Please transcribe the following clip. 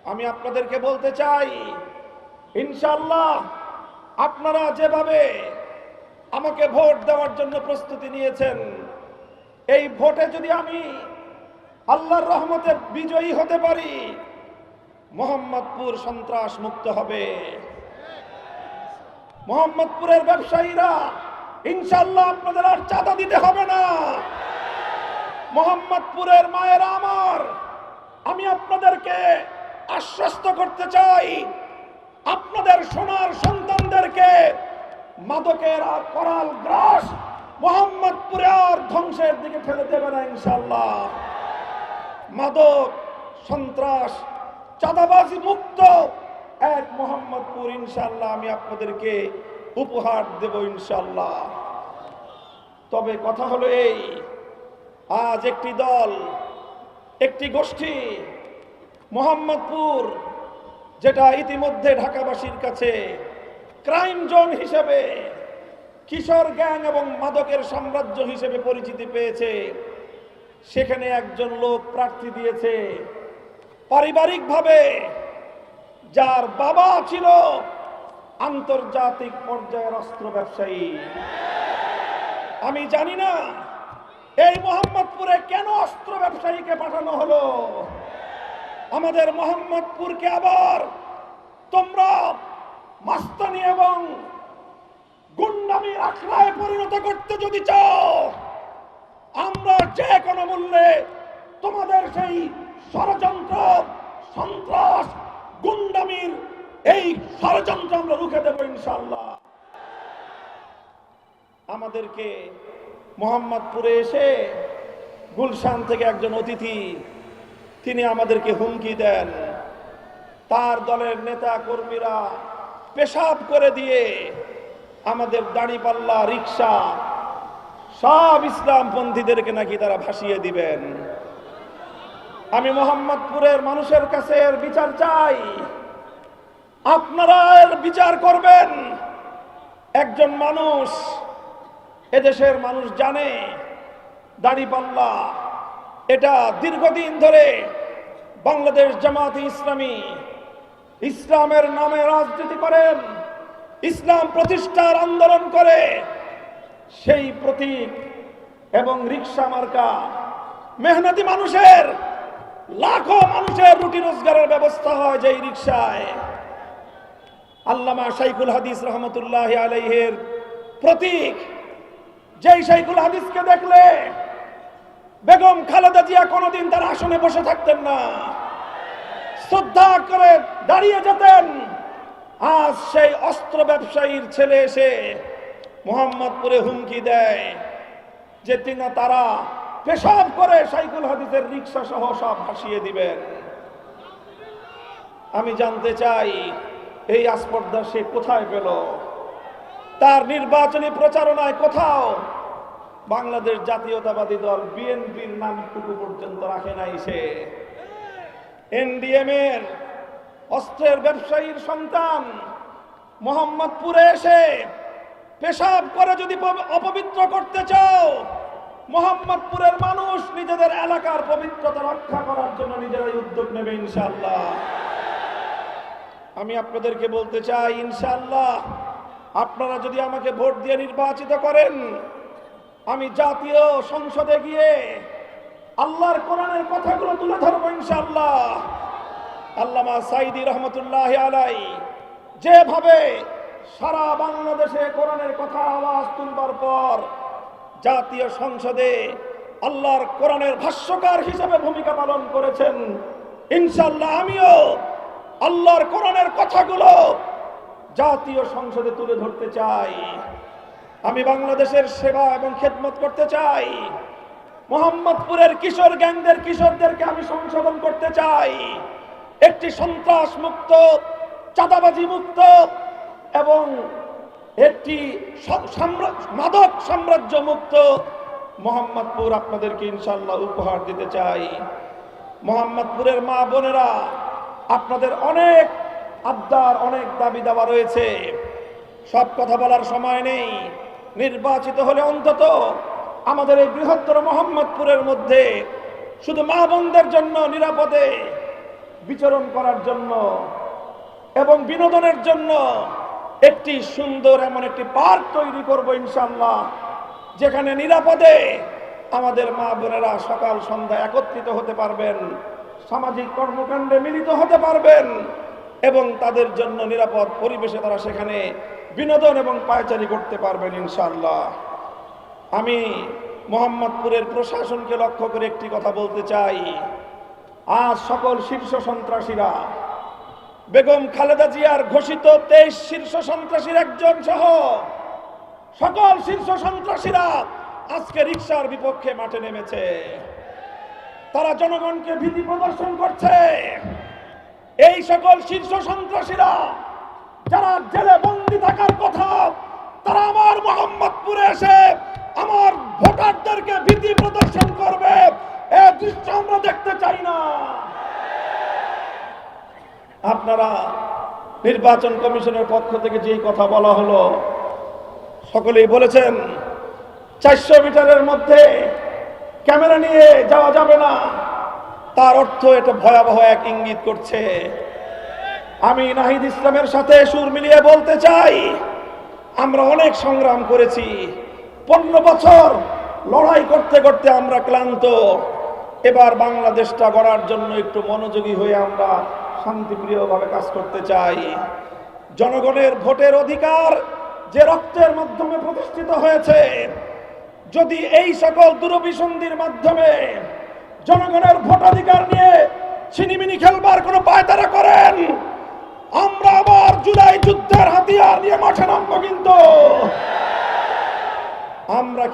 আমি আপনাদেরকে বলতে চাই, ইনশাআল্লাহ আপনারা যেভাবে আমাকে ভোট দেওয়ার জন্য প্রস্তুতি নিয়েছেন, এই ভোটে যদি আমি আল্লাহর রহমতে বিজয়ী হতে পারি, মোহাম্মদপুর সন্ত্রাস মুক্ত হবে। মোহাম্মদপুরের ব্যবসায়ীরা ইনশাআল্লাহ আপনাদের আর চাঁদা দিতে হবে না। মোহাম্মদপুরের মায়েরা আমার, আমি আপনাদেরকে আশ্বস্ত করতে চাই, আপনাদের সোনার সন্তানদেরকে মাদকের আর করাল গ্রাস মোহাম্মদপুরে আর ধ্বংসের দিকে ঠেলে দেবে না ইনশাআল্লাহ। মাদক, সন্ত্রাস, চাঁদাবাজি মুক্ত এক মোহাম্মদপুর ইনশাআল্লাহ আমি আপনাদেরকে উপহার দেব ইনশাআল্লাহ। তবে কথা হলো এই, আজ একটি দল, একটি গোষ্ঠী মোহাম্মদপুর, যেটা ইতিমধ্যে ঢাকাবাসীর কাছে ক্রাইম জোন হিসেবে, কিশোর গ্যাং এবং মাদকের সাম্রাজ্য হিসেবে পরিচিতি পেয়েছে, সেখানে একজন লোক প্রার্থী দিয়েছে পারিবারিকভাবে, যার বাবা ছিল আন্তর্জাতিক পর্যায়ের অস্ত্র ব্যবসায়ী। আমি জানি না এই মোহাম্মদপুরে কেন অস্ত্র ব্যবসায়ীকে পাঠানো হলো। আমাদের মোহাম্মদপুরকে আবার তোমরা মাস্তানি এবং গুন্ডামির আখড়ায় পরিণত করতে যদি চাও, আমরা যে কোনো মূল্যে তোমাদের সেই ষড়যন্ত্র, সন্ত্রাস, গুন্ডামির এই ষড়যন্ত্র আমরা রুখে দেব ইনশাআল্লাহ। আমাদেরকে মোহাম্মদপুরে এসে গুলশান থেকে একজন অতিথি, তিনি আমাদেরকে হুমকি দেন, তার দলের নেতা কর্মীরা পেশাব করে দিয়ে আমাদের দাড়িপাল্লা, রিক্সা, সব ইসলামপন্থীদেরকে নাকি তারা ভাসিয়ে দিবেন। আমি মোহাম্মদপুরের মানুষের কাছে এর বিচার চাই। আপনারা এর বিচার করবেন। একজন মানুষ, এদেশের মানুষ জানে দাড়িপাল্লা এটা দীর্ঘদিন ধরে বাংলাদেশ জামাতে ইসলামী ইসলামের নামে রাজনীতি করেন, ইসলাম প্রতিষ্ঠার আন্দোলন করে, সেই প্রতীক এবং রিক্সা মার্কা মেহনতি মানুষের, লাখো মানুষের রুটি রোজগারের ব্যবস্থা হয় যেই রিক্সায়। আল্লামা শাইখুল হাদিস রহমতুল্লাহ আলাইহির প্রতীক, যেই শাইখুল হাদিসকে দেখলে বেগম খালেদা জিয়া কোনোদিন তার আসনে বসে থাকতেন না, শ্রদ্ধা করে দাঁড়িয়ে যেতেন। আজ সেই অস্ত্র ব্যবসায়ীর ছেলে এসে মোহাম্মদপুরে হুমকি দেয় যে তারা পেশাব করে শাইখুল হাদিসের রিক্সা সহ সব ভাসিয়ে দিবেন। আমি জানতে চাই এই আস্পর্ধা সে কোথায় পেল? তার নির্বাচনী প্রচারণায় কোথাও বাংলাদেশ জাতীয়তাবাদী দল বিএনপির নামটুকু পর্যন্ত রাখে নাই সে। এনডিএম এর অস্ত্রের ব্যবসায়ীর সন্তান মোহাম্মদপুরে এসে পেশাব করে যদি অপবিত্র করতে চাও, মোহাম্মদপুরের মানুষ নিজেদের এলাকার পবিত্রতা রক্ষা করার জন্য নিজেরাই উদ্যোগ নেবে ইনশাআল্লাহ। আমি আপনাদেরকে বলতে চাই, ইনশাআল্লাহ আপনারা যদি আমাকে ভোট দিয়ে নির্বাচিত করেন, আমি জাতীয় সংসদে গিয়ে আল্লাহর কোরআনের কথাগুলো তুলে ধরবো ইনশাআল্লাহ। আল্লামা সাইদি রহমতুল্লাহ আলাই যেভাবে সারা বাংলাদেশে কোরআনের কথা আওয়াজ তুলবার পর জাতীয় সংসদে আল্লাহর কোরআনের ভাষ্যকার হিসেবে ভূমিকা পালন করেছেন, ইনশাআল্লাহ আমিও আল্লাহর কোরআনের কথাগুলো জাতীয় সংসদে তুলে ধরতে চাই। আমি বাংলাদেশের সেবা এবং খেদমত করতে চাই। মোহাম্মদপুরের কিশোর গ্যাংদের কিশোরদেরকে আমি সংশোধন করতে চাই। একটি সন্ত্রাস মুক্ত, চাঁদাবাজি মুক্ত এবং একটি মাদক সাম্রাজ্য মুক্ত মোহাম্মদপুর আপনাদেরকে ইনশাআল্লাহ উপহার দিতে চাই। মোহাম্মদপুরের মা বোনেরা, আপনাদের অনেক আবদার, অনেক দাবি দাওয়া রয়েছে, সব কথা বলার সময় নেই। নির্বাচিত হলে অন্তত আমাদের এই বৃহত্তর মোহাম্মদপুরের মধ্যে শুধু মা বোনদের জন্য নিরাপদে বিচরণ করার জন্য এবং বিনোদনের জন্য একটি সুন্দর এমন একটি পার্ক তৈরি করব ইনশাআল্লাহ, যেখানে নিরাপদে আমাদের মা বোনেরা সকাল সন্ধ্যা একত্রিত হতে পারবেন, সামাজিক কর্মকাণ্ডে মিলিত হতে পারবেন এবং তাদের জন্য নিরাপদ পরিবেশে তারা সেখানে বিনোদন এবং পায়চারি করতে পারবেন ইনশাআল্লাহ। আমি মোহাম্মদপুরের প্রশাসনকে লক্ষ্য করে একটি কথা বলতে চাই। আজ সকল শীর্ষ সন্ত্রাসীরা, বেগম খালেদা জিয়ার ঘোষিত 23 শীর্ষ সন্ত্রাসীর একজন সহ সকল শীর্ষ সন্ত্রাসীরা আজকে রিকশার বিপক্ষে মাঠে নেমেছে। তারা জনগণকে ভীতি প্রদর্শন করছে। এই সকল শীর্ষ সন্ত্রাসীরা যারা জেলে বন্দী থাকার কথা, তারা আমার মোহাম্মদপুরে এসে আমার ভোটারদেরকে ভীতি প্রদর্শন করবে, এই দৃশ্য আমরা দেখতে চাই না। আপনারা নির্বাচন কমিশনের পক্ষ থেকে যেই কথা বলা হলো, সকলেই বলেছেন 400 মিটারের মধ্যে ক্যামেরা নিয়ে যাওয়া যাবে না। তার অর্থ এটা ভয়াবহ এক ইঙ্গিত করছে। আমি নাহিদ ইসলামের সাথে সুর মিলিয়ে বলতে চাই, আমরা অনেক সংগ্রাম করেছি, 15 বছর লড়াই করতে করতে আমরা ক্লান্ত। এবার বাংলাদেশটা গড়ার জন্য একটু মনোযোগী হয়ে আমরা শান্তিপ্রিয়ভাবে কাজ করতে চাই। জনগণের ভোটের অধিকার যে রক্তের মাধ্যমে প্রতিষ্ঠিত হয়েছে, যদি এই সকল দুরভিসন্ধির মাধ্যমে জনগণের ভোটাধিকার নিয়ে ছিনিমিনি খেলবার কোনো পায়তারা করেন, আমরা আবার জুলাই যুদ্ধের হাতিয়ার নিয়ে মাঠে নামবো। কিন্তু আমরা